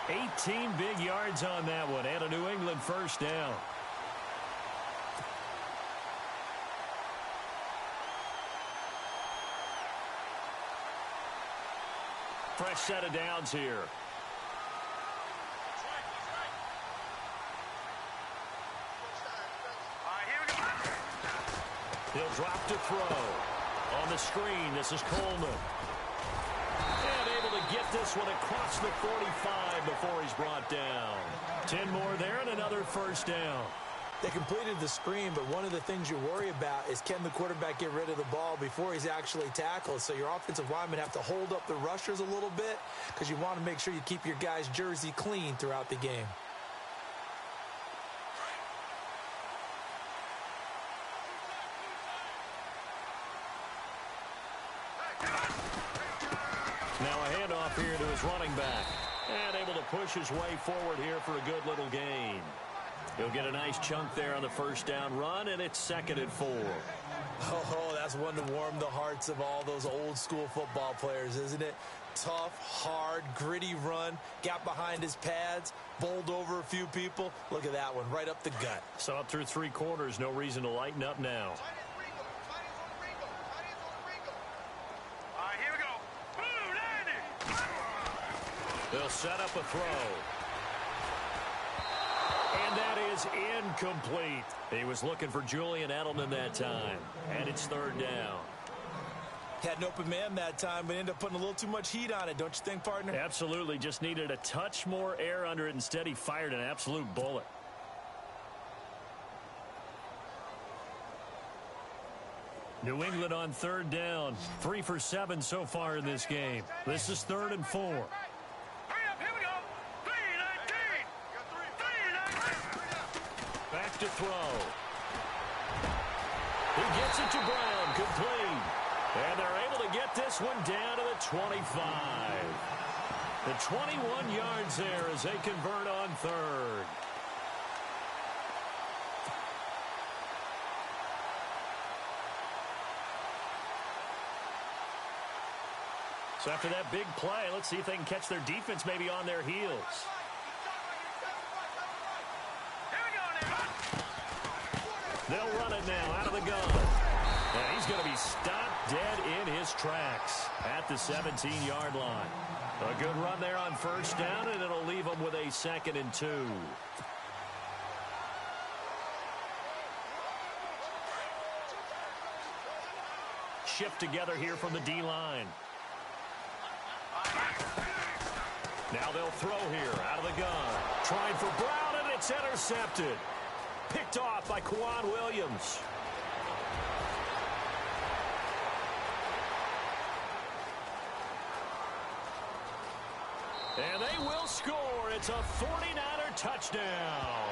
S3: 18 big yards on that one, and a New England first down. Fresh set of downs here. He'll drop to throw. On the screen, this is Coleman. And able to get this one across the 45 before he's brought down. 10 more there and another first down.
S4: They completed the screen, but one of the things you worry about is can the quarterback get rid of the ball before he's actually tackled? So your offensive linemen have to hold up the rushers a little bit because you want to make sure you keep your guy's jersey clean throughout the game.
S3: Now a handoff here to his running back. And able to push his way forward here for a good little gain. He'll get a nice chunk there on the first down run, and it's 2nd and 4.
S4: Oh, that's one to warm the hearts of all those old school football players, isn't it? Tough, hard, gritty run, got behind his pads, bowled over a few people. Look at that one, right up the gut.
S3: So up through 3 quarters, no reason to lighten up now.
S5: All right, here we go. Blue 90.
S3: They'll set up a throw. And that is incomplete. He was looking for Julian Edelman that time. And it's 3rd down.
S4: Had an open man that time, but ended up putting a little too much heat on it, don't you think, partner?
S3: Absolutely. Just needed a touch more air under it. Instead, he fired an absolute bullet. New England on 3rd down. 3 for 7 so far in this game. This is 3rd and 4.
S5: Hurry up, here we go. 319. 319.
S3: Back to throw. He gets it to Brown, complete. And they're able to get this one down to the 25. The 21 yards there as they convert on 3rd. So after that big play, let's see if they can catch their defense maybe on their heels. They'll run it now out of the gun. And he's going to be stopped dead in his tracks at the 17-yard line. A good run there on first down, and it'll leave them with a 2nd and 2. Shift together here from the D-line. Now they'll throw here out of the gun. Trying for Brown, and it's intercepted. Picked off by Kwan Williams. And they will score. It's a 49er touchdown.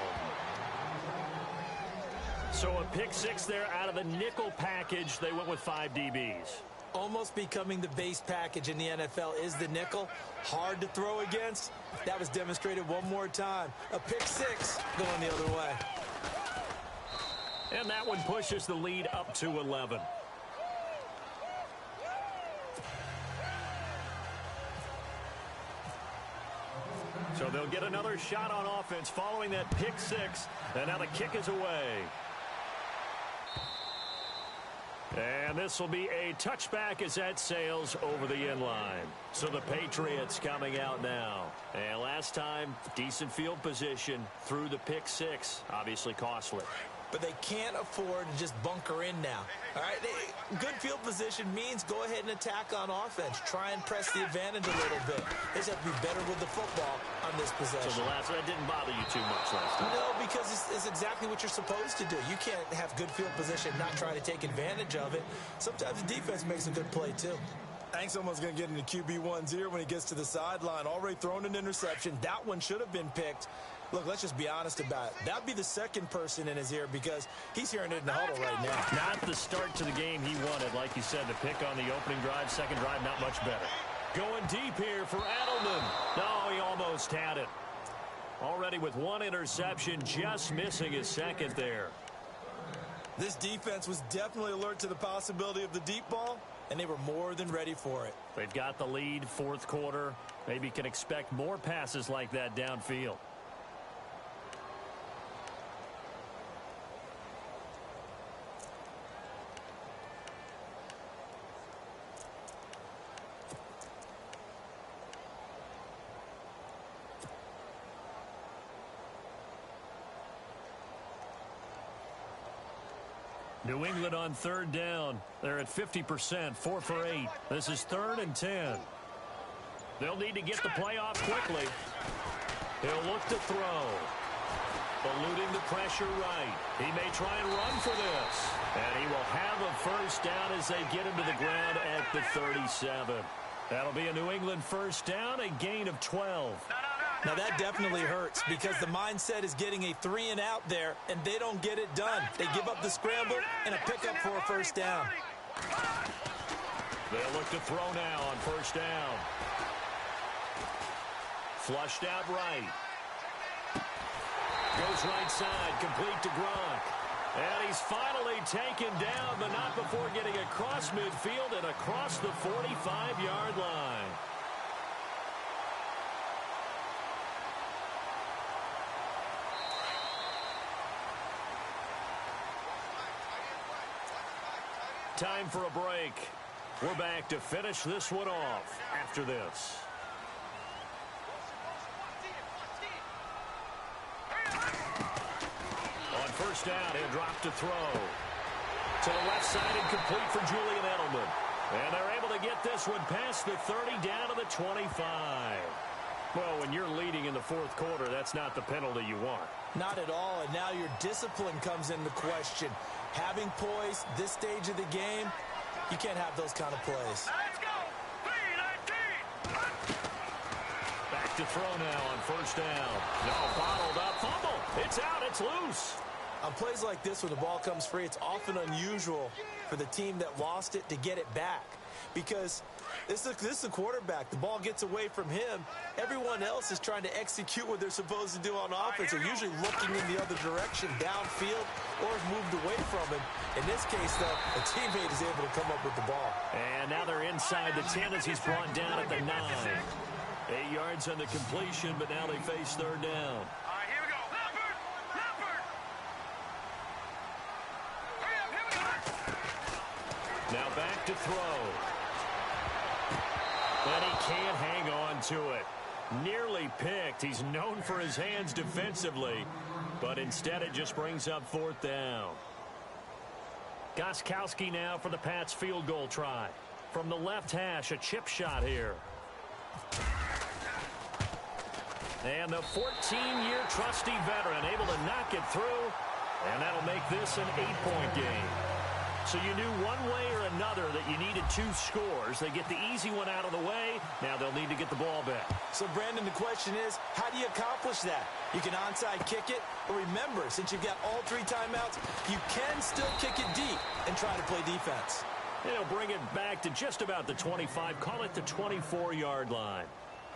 S3: So a pick 6 there out of the nickel package. They went with 5 DBs.
S4: Almost becoming the base package in the NFL is the nickel. Hard to throw against. That was demonstrated one more time. A pick 6 going the other way.
S3: And that one pushes the lead up to 11. So they'll get another shot on offense following that pick 6. And now the kick is away. And this will be a touchback as that sails over the end line. So the Patriots coming out now. And last time, decent field position through the pick 6. Obviously costly.
S4: but they can't afford to just bunker in now. All right, good field position means go ahead and attack on offense. Try and press the advantage a little bit. They just have to be better with the football on this possession.
S3: So the last one didn't bother you too much last time?
S4: No, because it's exactly what you're supposed to do. You can't have good field position and not try to take advantage of it. Sometimes the defense makes a good play, too. I think someone's going to get into QB1's ear when he gets to the sideline. Already thrown an interception. That one should have been picked. Look, let's just be honest about it. That'd be the second person in his ear because he's hearing it in the huddle right now.
S3: Not the start to the game he wanted. Like you said, the pick on the opening drive, second drive, not much better. Going deep here for Edelman. No, he almost had it. Already with one interception, just missing his second there.
S4: This defense was definitely alert to the possibility of the deep ball, and they were more than ready for it.
S3: They've got the lead, fourth quarter. Maybe can expect more passes like that downfield. New England on third down. They're at 50%, 4 for 8. This is 3rd and 10. They'll need to get the play off quickly. He'll look to throw. Eluding the pressure right. He may try and run for this. And he will have a first down as they get him to the ground at the 37. That'll be a New England first down, a gain of 12.
S4: Now that definitely hurts because the mindset is getting a 3-and-out there, and they don't get it done. They give up the scramble and a pickup for a first down.
S3: They'll look to throw now on first down. Flushed out right. Goes right side, complete to Gronk. And he's finally taken down, but not before getting across midfield and across the 45-yard line. Time for a break. We're back to finish this one off after this. On first down, he'll drop to throw. To the left side and complete for Julian Edelman. And they're able to get this one past the 30 down to the 25. Well, when you're leading in the fourth quarter, that's not the penalty you want.
S4: Not at all, and now your discipline comes into question. Having poise this stage of the game, you can't have those kind of plays.
S5: Let's go! 3-19!
S3: Back to throw now on first down. No, bottled up, fumble. It's out, it's loose.
S4: On plays like this where the ball comes free, it's often unusual for the team that lost it to get it back. Because this is the quarterback. The ball gets away from him. Everyone else is trying to execute what they're supposed to do on offense. They're usually looking in the other direction, downfield, or have moved away from him. In this case, though, a teammate is able to come up with the ball.
S3: And now they're inside the 10 as he's brought down at the 9. 8 yards on the completion, but now they face third down.
S5: All right, here we go. Leopard! Leopard! Hurry up, here we go.
S3: Now back to throw. And he can't hang on to it. Nearly picked. He's known for his hands defensively, but instead it just brings up fourth down. Gostkowski now for the Pats field goal try. From the left hash, a chip shot here. And the 14-year trusty veteran able to knock it through, and that'll make this an 8-point game. So you knew one way or another that you needed 2 scores. They get the easy one out of the way. Now they'll need to get the ball back.
S4: So, Brandon, the question is, how do you accomplish that? You can onside kick it, but remember, since you've got all 3 timeouts, you can still kick it deep and try to play defense.
S3: They'll bring it back to just about the 25. Call it the 24-yard line.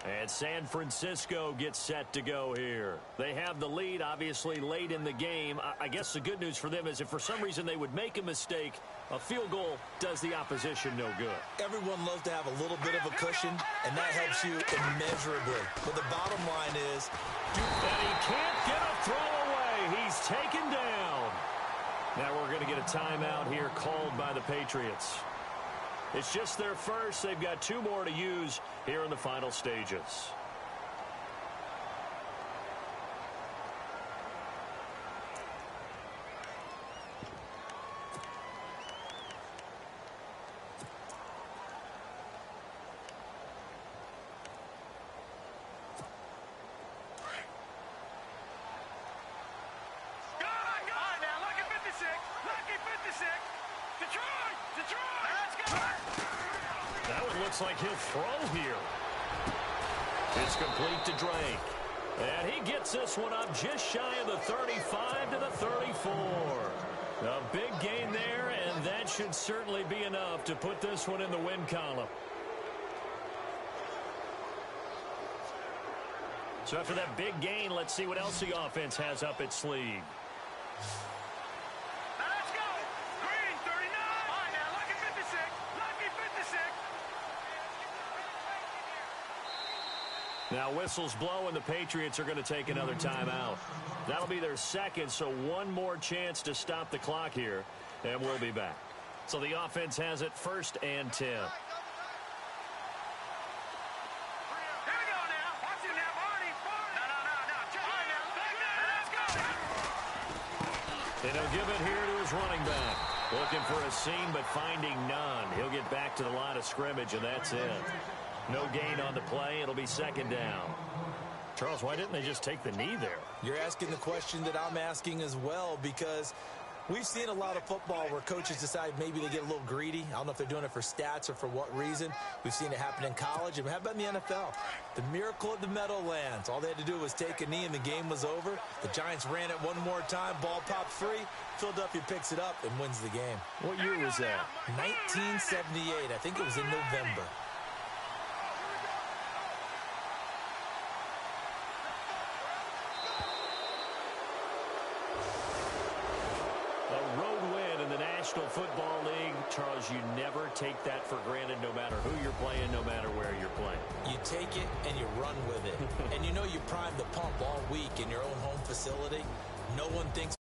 S3: And San Francisco gets set to go here. They have the lead, obviously, late in the game. I guess the good news for them is if for some reason they would make a mistake, a field goal does the opposition no good.
S4: Everyone loves to have a little bit of a cushion, and that helps you immeasurably. But the bottom line is...
S3: And he can't get a throw away. He's taken down. Now we're going to get a timeout here called by the Patriots. It's just their first. They've got 2 more to use here in the final stages.
S5: Detroit! Detroit! Let's go!
S3: That one looks like he'll throw here. It's complete to Drake. And he gets this one up just shy of the 35 to the 34. A big gain there, and that should certainly be enough to put this one in the win column. So after that big gain, let's see what else the offense has up its sleeve.
S5: Let's go! Green, 39! All right, now, lucky 56. Lucky 56.
S3: Now whistles blow, and the Patriots are going to take another timeout. That'll be their second, so one more chance to stop the clock here, and we'll be back. So the offense has it 1st and 10.
S5: Here we go now. Watch it now, Barney. No. All right, now. Let's go.
S3: And he'll give it here to his running back. Looking for a seam, but finding none. He'll get back to the line of scrimmage, and that's it. No gain on the play. It'll be 2nd down. Charles, why didn't they just take the knee there?
S4: You're asking the question that I'm asking as well, because we've seen a lot of football where coaches decide maybe they get a little greedy. I don't know if they're doing it for stats or for what reason. We've seen it happen in college, and how about in the NFL? The miracle of the Meadowlands. All they had to do was take a knee, and the game was over. The Giants ran it one more time. Ball popped free. Philadelphia picks it up and wins the game.
S3: What year was that?
S4: 1978. I think it was in November.
S3: National Football League, Charles, you never take that for granted no matter who you're playing, no matter where you're playing.
S4: You take it and you run with it. And you know you primed the pump all week in your own home facility. No one thinks